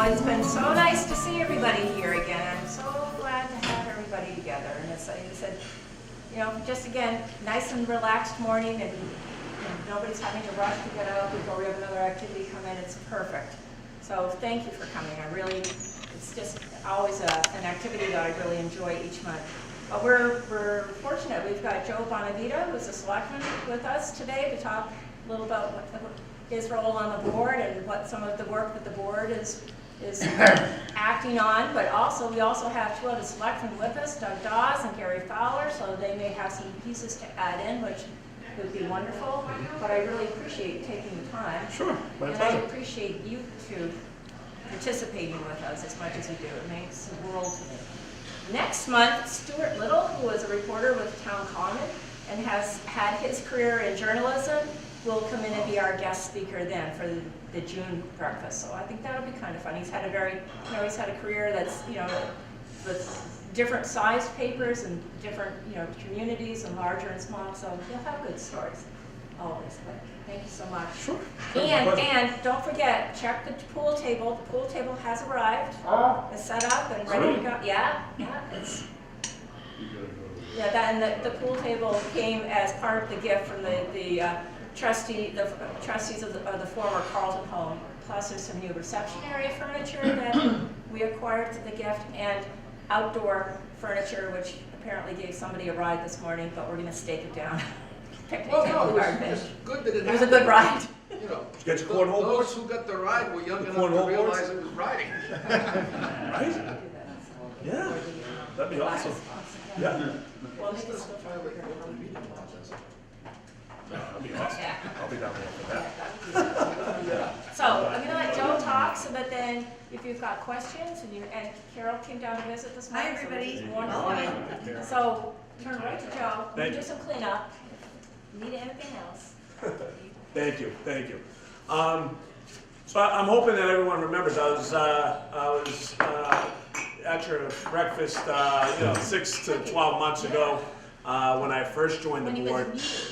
it's been so nice to see everybody here again. I'm so glad to have everybody together. And as I said, you know, just again, nice and relaxed morning, and nobody's having to rush to get out before we have another activity come in. It's perfect. So thank you for coming. I really, it's just always an activity that I really enjoy each month. We're fortunate. We've got JoeBon, who's a selectman, with us today to talk a little about what his role on the board and what some of the work that the board is acting on. But also, we also have two other selectmen with us, Doug Dawes and Gary Fowler, so they may have some pieces to add in, which would be wonderful. But I really appreciate taking the time. Sure, my and pleasure. I appreciate you two participating with us as much as you do. It makes the world to me. Next month, Stuart Little, who is a reporter with Town Common and has had his career in journalism, will come in and be our guest speaker then for the June breakfast. So I think that'll be kind of fun. He's had a very, he's had a career that's, with different sized papers and different, communities and larger and small. So he'll have good stories always. But thank you so much. Sure. And don't forget, check the pool table. The pool table has arrived. It's set up and ready to go. Yeah, it's. Yeah, and the pool table came as part of the gift from the trustees of the former Carlton home. Plus, there's some new reception area furniture that we acquired for the gift, and outdoor furniture, which apparently gave somebody a ride this morning, but we're going to stake it down. Well, no, it was good that it was a good ride. Get your cornhole board? Those who got the ride were young enough to realize it was riding. Right? Yeah, that'd be awesome. Yeah. Well, maybe we'll try over here. That'd be awesome. I'll be down there for that. So I'm going to let Joe talk, so that then if you've got questions, and Carol came down to visit this morning. Hi, everybody. So wonderful. So turn right to Joe. We'll do some cleanup. Need anything else? Thank you. So I'm hoping that everyone remembers I was at your breakfast 6 to 12 months ago when I first joined the board,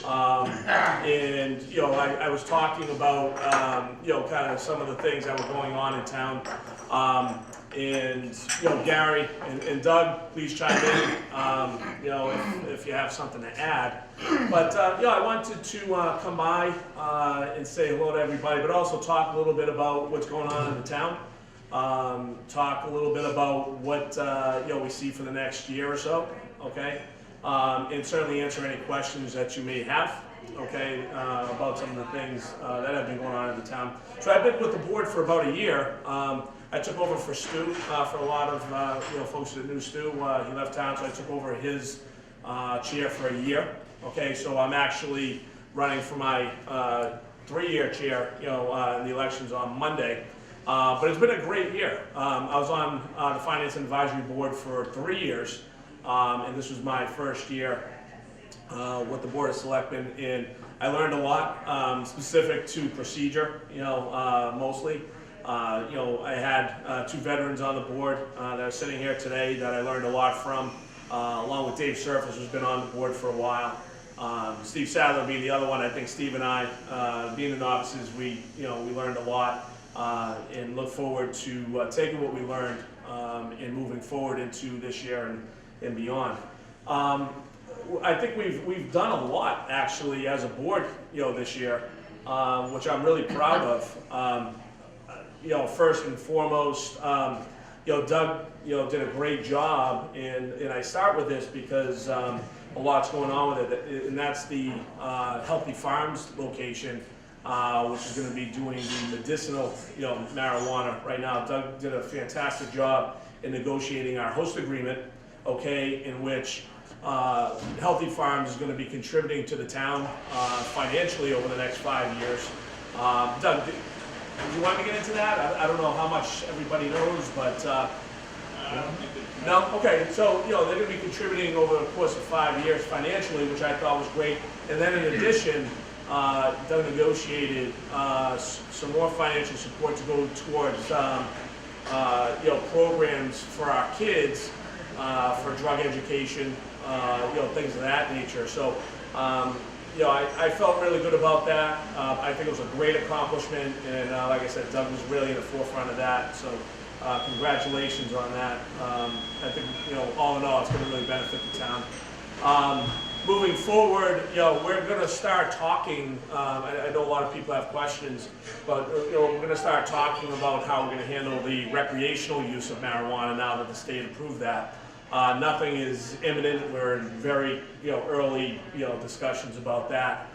and I was talking about kind of some of the things that were going on in town, and Gary and Doug, please chime in if you have something to add. But I wanted to come by and say hello to everybody, but also talk a little bit about what's going on in the town. Talk a little bit about what we see for the next year or so, okay? And certainly answer any questions that you may have, okay, about some of the things that have been going on in the town. So I've been with the board for about a year. I took over for Stu, for a lot of folks that knew Stu. He left town, so I took over his chair for a year. Okay, so I'm actually running for my 3-year chair, in the elections on Monday. But it's been a great year. I was on the Finance and Advisory Board for 3 years, and this was my first year with the Board of Selectmen, and I learned a lot specific to procedure, mostly. I had 2 veterans on the board that are sitting here today that I learned a lot from, along with Dave Surface, who's been on the board for a while. Steve Sadler being the other one. I think Steve and I, being in offices, we learned a lot, and look forward to taking what we learned and moving forward into this year and beyond. I think we've done a lot actually as a board, this year, which I'm really proud of. First and foremost, Doug, did a great job, and I start with this because a lot's going on with it, and that's the Healthy Farms location, which is going to be doing the medicinal, marijuana right now. Doug did a fantastic job in negotiating our host agreement, okay, in which Healthy Farms is going to be contributing to the town financially over the next 5 years. Doug, do you want to get into that? I don't know how much everybody knows, but no? Okay, so they're going to be contributing over the course of 5 years financially, which I thought was great. And then in addition, Doug negotiated some more financial support to go towards programs for our kids for drug education, things of that nature. So I felt really good about that. I think it was a great accomplishment, and like I said, Doug was really in the forefront of that. So congratulations on that. I think, all in all, it's going to really benefit the town. Moving forward, we're going to start talking. I know a lot of people have questions, but we're going to start talking about how we're going to handle the recreational use of marijuana now that the state approved that. Nothing is imminent. We're in very early discussions about that,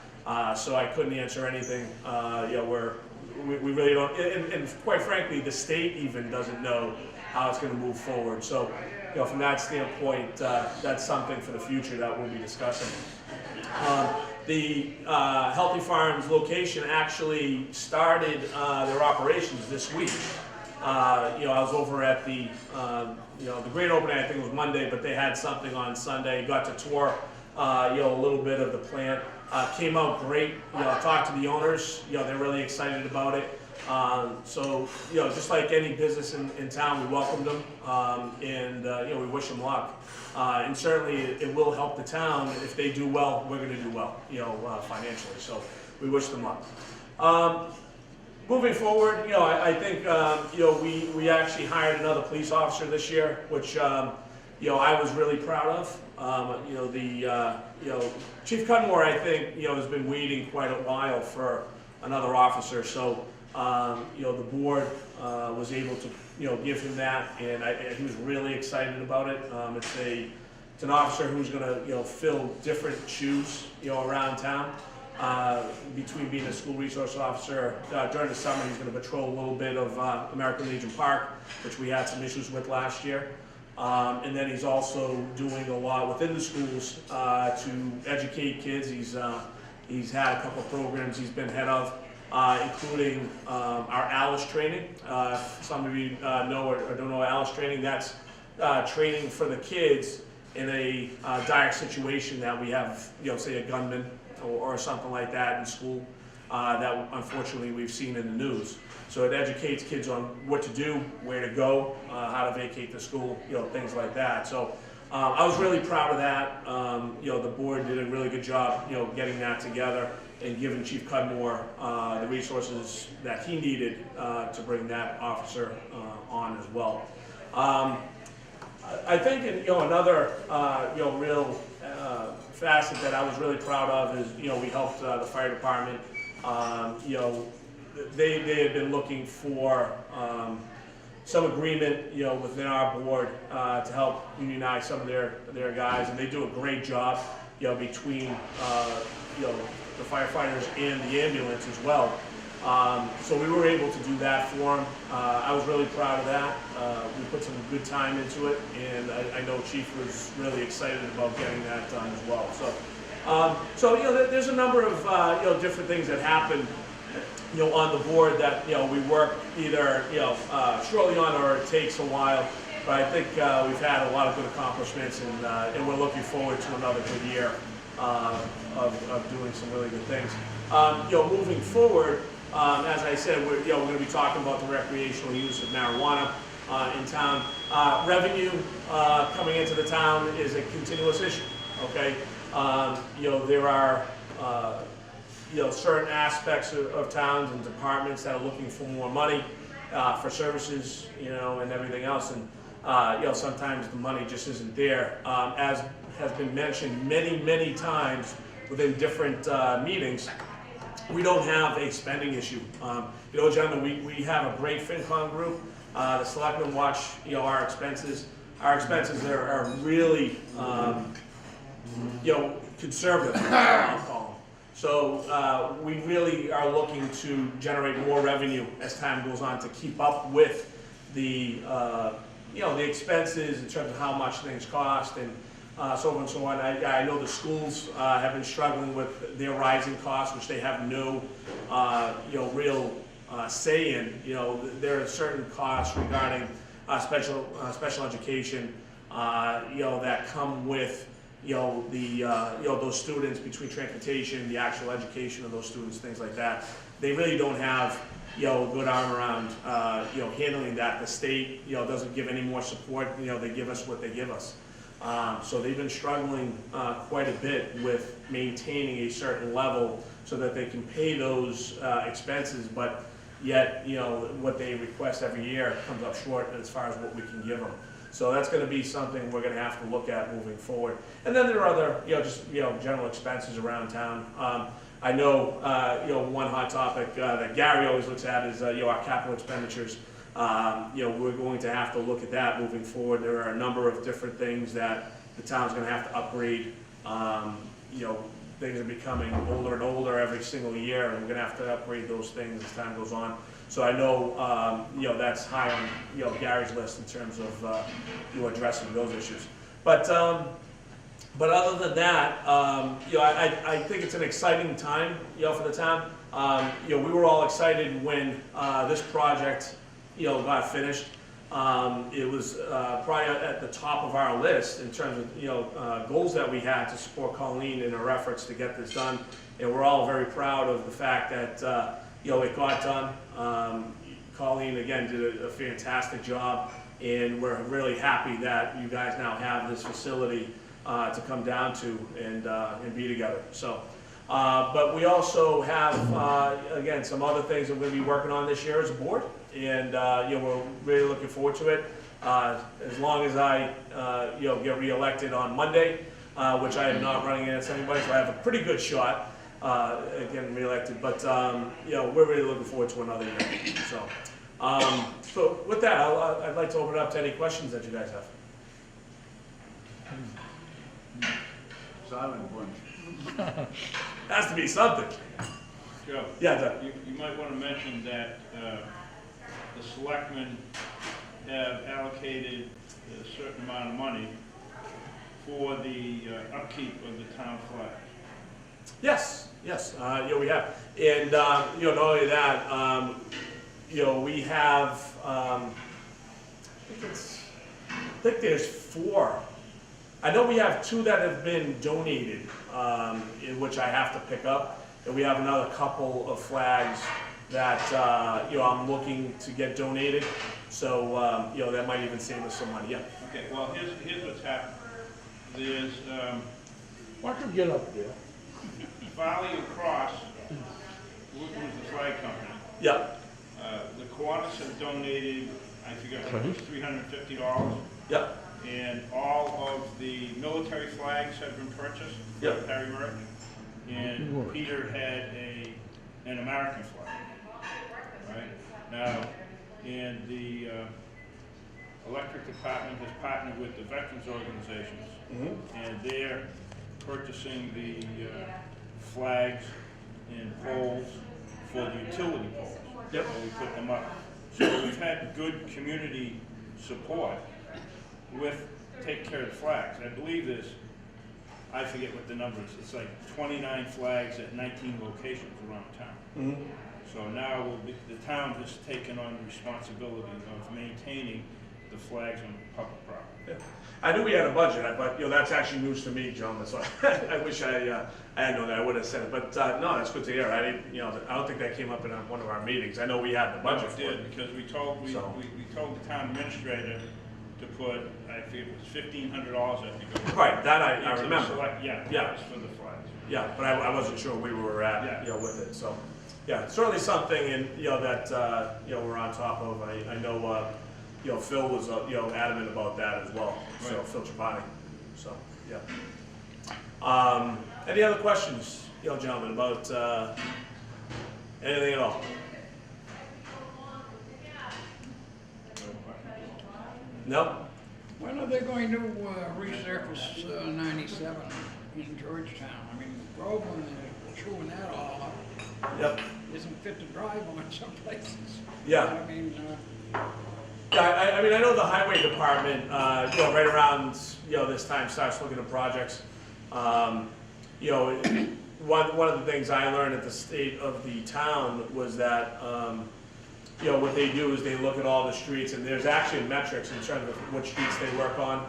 so I couldn't answer anything. We really don't, and quite frankly, the state even doesn't know how it's going to move forward. So, from that standpoint, that's something for the future that we'll be discussing. The Healthy Farms location actually started their operations this week. I was over at the grand opening. I think it was Monday, but they had something on Sunday. Got to tour, a little bit of the plant. Came out great. Talked to the owners. They're really excited about it. So, just like any business in town, we welcomed them, and we wish them luck. And certainly, it will help the town. If they do well, we're going to do well, financially. So, we wish them luck. Moving forward, I think we actually hired another police officer this year, which I was really proud of. Chief Cudmore, I think, has been waiting quite a while for another officer. So, the board was able to, give him that, and he was really excited about it. It's an officer who's going to, fill different shoes, around town. Between being a school resource officer, during the summer he's going to patrol a little bit of American Legion Park, which we had some issues with last year. And then he's also doing a lot within the schools to educate kids. He's had a couple of programs he's been head of, including our ALICE training. Some of you know or don't know ALICE training. That's training for the kids in a dire situation that we have, say a gunman or something like that in school that unfortunately we've seen in the news. So it educates kids on what to do, where to go, how to vacate the school, things like that. So I was really proud of that. The board did a really good job, getting that together and giving Chief Cudmore the resources that he needed to bring that officer on as well. I think another real facet that I was really proud of is we helped the fire department. They had been looking for some agreement within our board to help unionize some of their guys, and they do a great job between the firefighters and the ambulance as well. So we were able to do that for them. I was really proud of that. We put some good time into it, and I know Chief was really excited about getting that done as well. So, there's a number of different things that happen, on the board that we work either shortly on or it takes a while. But I think we've had a lot of good accomplishments, and we're looking forward to another good year of doing some really good things. Moving forward. As I said, we're going to be talking about the recreational use of marijuana in town. Revenue coming into the town is a continuous issue. Okay, there are certain aspects of towns and departments that are looking for more money for services, and everything else, and sometimes the money just isn't there. As has been mentioned many times within different meetings. We don't have a spending issue. Gentlemen, we have a great FinCom group. The selectmen watch, our expenses. Our expenses are really, conservative, I'll call them. So we really are looking to generate more revenue as time goes on to keep up with the, the expenses in terms of how much things cost and so on and so on. I know the schools have been struggling with their rising costs, which they have no, real say in. There are certain costs regarding special education, that come with, those students between transportation, the actual education of those students, things like that. They really don't have, a good arm around, handling that. The state, doesn't give any more support. They give us what they give us. So they've been struggling quite a bit with maintaining a certain level so that they can pay those expenses. But yet, you know, what they request every year comes up short as far as what we can give them. So that's gonna be something we're gonna have to look at moving forward. And then there are other, you know, just, you know, general expenses around town. I know, you know, one hot topic that Gary always looks at is, you know, our capital expenditures. You know, we're going to have to look at that moving forward. There are a number of different things that the town's gonna have to upgrade. You know, things are becoming older and older every single year, and we're gonna have to upgrade those things as time goes on. So I know, you know, that's high on, you know, Gary's list in terms of, you know, addressing those issues. But other than that, you know, I think it's an exciting time, you know, for the town. You know, we were all excited when this project, you know, got finished. It was probably at the top of our list in terms of, you know, goals that we had to support Colleen in her efforts to get this done. And we're all very proud of the fact that, you know, it got done. Colleen, again, did a fantastic job, and we're really happy that you guys now have this facility to come down to and be together. So, but we also have, again, some other things that we're going to be working on this year as a board, and you know, we're really looking forward to it. As long as I, you know, get reelected on Monday, which I am not running against anybody, so I have a pretty good shot getting reelected. But you know, we're really looking forward to another year. So, so with that, I'd like to open it up to any questions that you guys have. Silent bunch. Has to be something. Joe, Yeah, Doug. you might want to mention that the selectmen have allocated a certain amount of money for the upkeep of the town flag. Yes, yes, yeah, we have. And, you know, not only that, you know, we have, I think there's 4. I know we have 2 that have been donated, in which I have to pick up. And we have another couple of flags that, you know, I'm looking to get donated. So, you know, that might even save us some money, yeah. Okay, well, here's what's happened. There's Why don't you get up there? Farley and Cross, who's the flag company. Yeah, The Kiwanis have donated, I forget, it was $350. yeah, And all of the military flags have been purchased. Yeah. Perry Merch. And Peter had an American flag. Right? Now, and the electric department has partnered with the veterans organizations. And they're purchasing the flags and poles for the utility poles. Yep. And we put them up. So we've had good community support with take care of the flags. I believe there's, I forget what the number is, it's like 29 flags at 19 locations around town. So now the town has taken on the responsibility of maintaining the flags on public property. yeah. I knew we had a budget, but, you know, that's actually news to me, gentlemen, so I wish I had known that, I would have said it. But, no, that's good to hear. I didn't, you know, I don't think that came up in one of our meetings. I know we had the budget It for it. did, because we told the town administrator to put, I think it was $1,500, I think it was. Right, that I into the remember. Yeah, Yeah. that was for the flags. Yeah, but I wasn't sure where we were at, Yeah. you know, with it, so. Yeah, certainly something, and, you know, that, you know, we're on top of. I know, you know, Phil was, you know, adamant about that as well, so, Right. Phil Trapani, so, yeah. Any other questions, you know, gentlemen, about, anything at all? No? When are they going to resurface 97 in Georgetown? I mean, Groveland is chewing that all up. Yep, Isn't fit to drive on some places. yeah. I mean, Yeah, I mean, I know the highway department, you know, right around, you know, this time starts looking at projects. You know, one of the things I learned at the state of the town was that, you know, what they do is they look at all the streets, and there's actually metrics in terms of which streets they work on.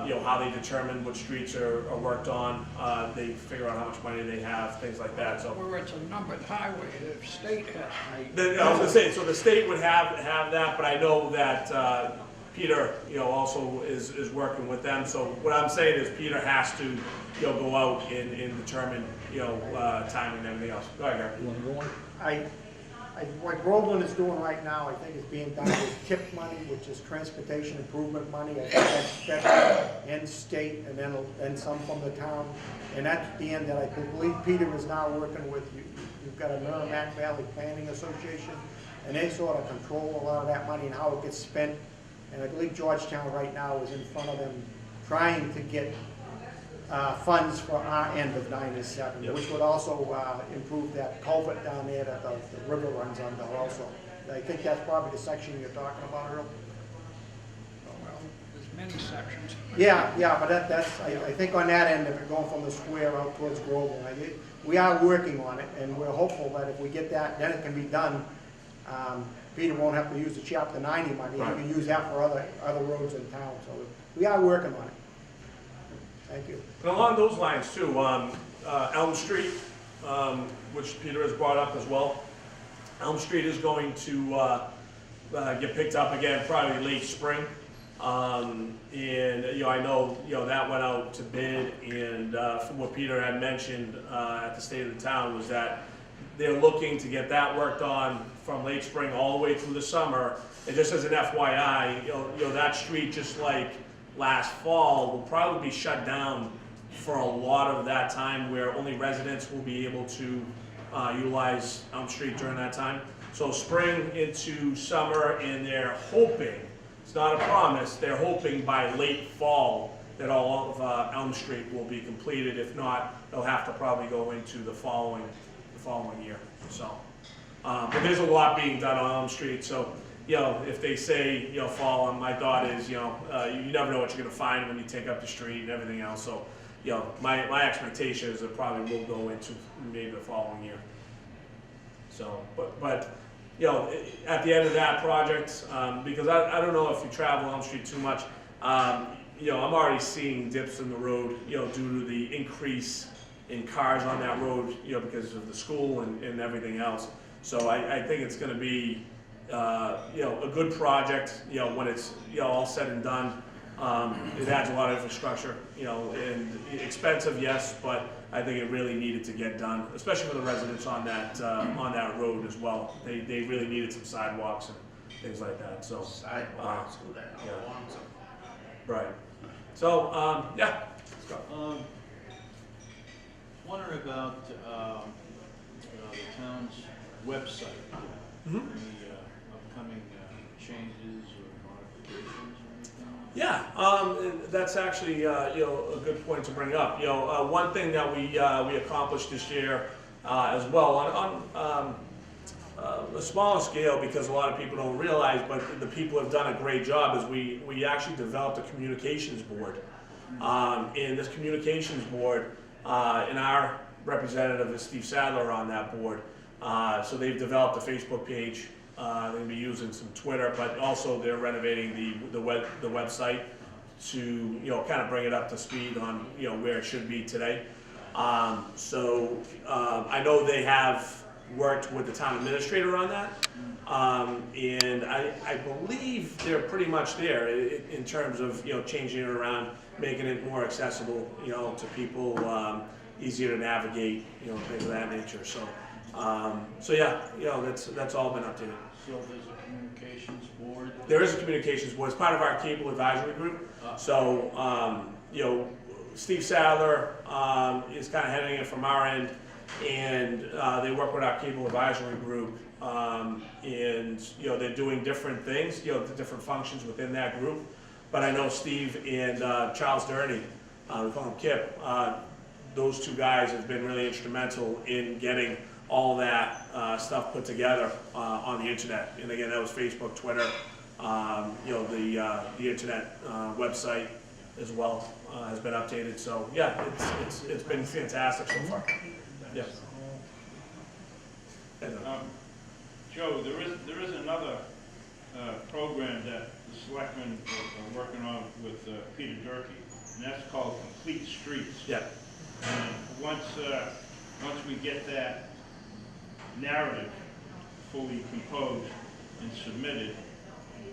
You know, how they determine which streets are worked on. They figure out how much money they have, things like that, so. where it's a numbered highway, the state has. I was gonna say, so the state would have that, but I know that, Peter, you know, also is working with them. So what I'm saying is Peter has to, you know, go out and determine, you know, timing and everything else. Go ahead, Gary. You wanna go on? What Groveland is doing right now, I think is being done with TIP money, which is transportation improvement money. I think that's federal and state, and then some from the town. And at the end that I believe Peter is now working with, you've got a Merrimack Valley Planning Association, and they sort of control a lot of that money and how it gets spent. And I believe Georgetown right now is in front of them trying to get funds for our end of 97, Yep. which would also improve that culvert down there that the river runs under also. I think that's probably the section you're talking about, Earl. Well, there's many sections. Yeah, but I think on that end, if you're going from the square out towards Groveland, we are working on it, and we're hopeful that if we get that, then it can be done. Peter won't have to use the Chapter 90 money, Right. he can use that for other roads in town, so we are working on it. Thank you. And along those lines too, Elm Street, which Peter has brought up as well. Elm Street is going to get picked up again probably late spring. And I know that went out to bid, and from what Peter had mentioned at the State of the Town was that they're looking to get that worked on from late spring all the way through the summer. And just as an FYI, that street, just like last fall, will probably be shut down for a lot of that time, where only residents will be able to utilize Elm Street during that time. So spring into summer, and they're hoping, it's not a promise, they're hoping by late fall that all of Elm Street will be completed. If not, they'll have to probably go into the following year. So, but there's a lot being done on Elm Street, so if they say, fall, my thought is, you never know what you're gonna find when you take up the street and everything else. So, my expectation is it probably will go into maybe the following year. So, but at the end of that project, because I don't know if you travel Elm Street too much, I'm already seeing dips in the road, due to the increase in cars on that road, because of the school and everything else. So I think it's gonna be a good project, when it's, all said and done. It adds a lot of infrastructure, and expensive, yes, but I think it really needed to get done, especially for the residents on that road as well. They really needed some sidewalks and things like that, so. Sidewalks, who the hell yeah. wants them? Right. So, yeah. Let's go. Wondering about the town's website. Mhm. Any upcoming changes or modifications or anything? Yeah, that's actually a good point to bring up. One thing that we accomplished this year as well on a smaller scale, because a lot of people don't realize, but the people have done a great job, is we actually developed a communications board. And this communications board, and our representative is Steve Sadler on that board. So they've developed a Facebook page. They're going to be using some Twitter, but also they're renovating the website to kind of bring it up to speed on where it should be today. So I know they have worked with the town administrator on that, and I believe they're pretty much there in terms of changing it around, making it more accessible to people, easier to navigate, things of that nature. So yeah, that's all been updated. So there's a communications board? There is a communications board. It's part of our cable advisory group. So Steve Sadler is kind of heading it from our end, and they work with our cable advisory group, and they're doing different things, the different functions within that group. But I know Steve and Charles Durney, we call him Kip, those two guys have been really instrumental in getting all that stuff put together on the internet. And again, that was Facebook, Twitter, the internet website as well has been updated. So yeah, it's been fantastic so far. Yeah. Joe, there is another program that the selectmen are working on with Peter Durkee, and that's called Complete Streets. Yeah. And once we get that narrative fully composed and submitted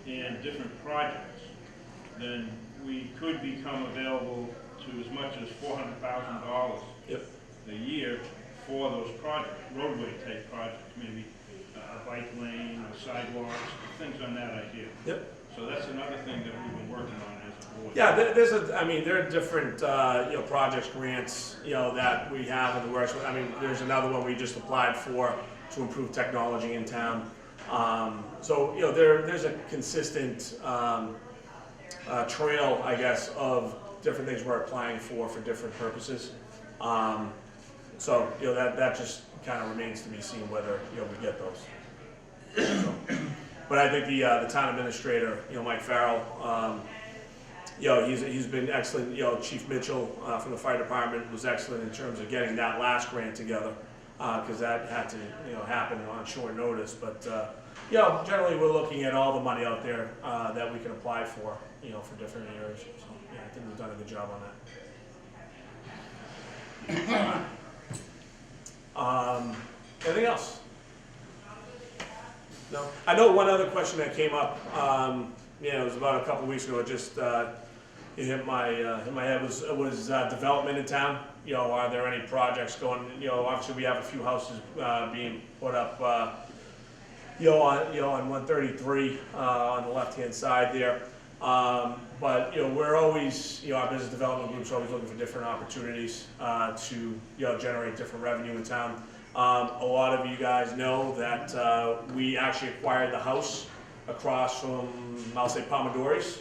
and different projects, then we could become available to as much as $400,000 Yep. a year for those projects, roadway type projects, maybe bike lane or sidewalks, things on that idea. Yep. So that's another thing that we've been working on as a board. Yeah, there are different, projects, grants, that we have in the works. I mean, there's another one we just applied for to improve technology in town. So, there's a consistent, trail, I guess, of different things we're applying for different purposes. So, that just kind of remains to be seen whether, we get those. So, but I think the town administrator, Mike Farrell, he's been excellent. Chief Mitchell from the fire department was excellent in terms of getting that last grant together, because that had to happen on short notice. But generally we're looking at all the money out there that we can apply for different areas. So yeah, I think we've done a good job on that. Anything else? No. I know one other question that came up. It was about a couple weeks ago. It just it hit my head. Was development in town? Are there any projects going? Obviously we have a few houses being put up. On 133 on the left-hand side there. But we're always, our business development group's always looking for different opportunities to generate different revenue in town. A lot of you guys know that we actually acquired the house across from, I'll say, Pomodori's.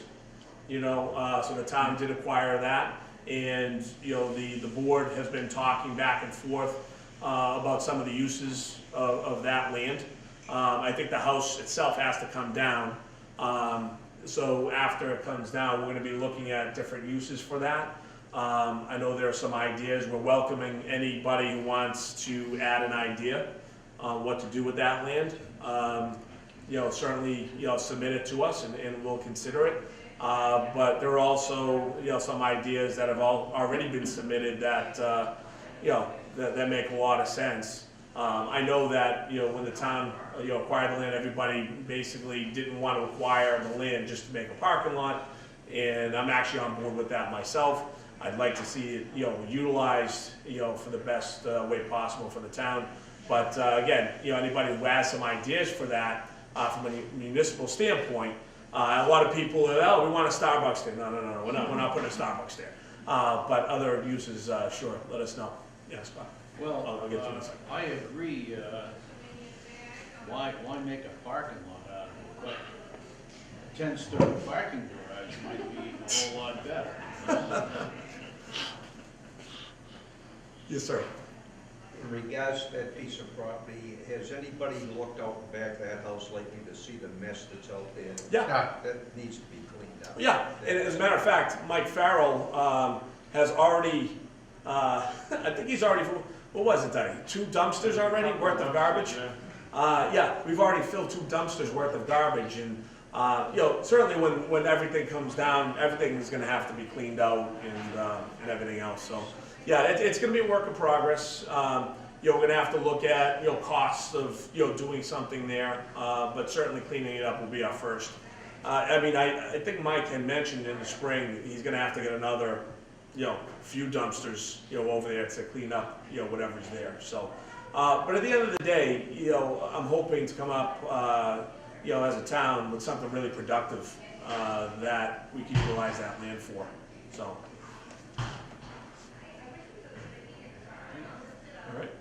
So the town did acquire that, and the board has been talking back and forth about some of the uses of that land. I think the house itself has to come down. So after it comes down, we're going to be looking at different uses for that. I know there are some ideas. We're welcoming anybody who wants to add an idea on what to do with that land. Certainly, submit it to us and we'll consider it. But there are also, some ideas that have already been submitted that, that make a lot of sense. I know that, when the town, acquired the land, everybody basically didn't want to acquire the land just to make a parking lot. And I'm actually on board with that myself. I'd like to see it, utilized, for the best way possible for the town. But again, anybody who has some ideas for that from a municipal standpoint, a lot of people are, we want a Starbucks there. No, we're not putting a Starbucks there. But other uses, sure, let us know. Yes, Bob. Well, I'll get to you in a second. I agree, why make a parking lot out of it? But a 10-story parking garage might be a whole lot better. Yes, sir. In regards to that piece of property, has anybody looked out the back of that house lately to see the mess that's out there? Yeah. That needs to be cleaned up. Yeah, and as a matter of fact, Mike Farrell has already, I think he's already, what was it, Danny? 2 dumpsters already worth of garbage? Yeah, we've already filled 2 dumpsters worth of garbage, and certainly when everything comes down, everything is going to have to be cleaned out and everything else. So yeah, it's going to be a work in progress. We're going to have to look at costs of doing something there, but certainly cleaning it up will be our first. I think Mike had mentioned in the spring he's going to have to get another few dumpsters over there to clean up whatever's there. So, but at the end of the day, I'm hoping to come up as a town with something really productive that we can utilize that land for. So. All right.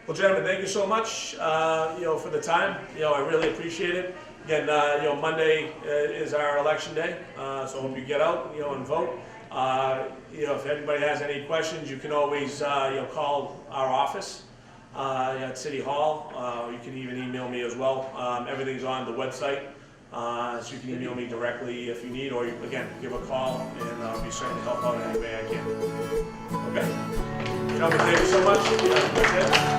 Well, gentlemen, thank you so much, for the time. I really appreciate it. Again, Monday is our election day, so I hope you get out, and vote. If anybody has any questions, you can always, call our office at City Hall. You can even email me as well. Everything's on the website, so you can email me directly if you need, or again, give a call, and I'll be certain to help out any way I can. Okay. Gentlemen, thank you so much.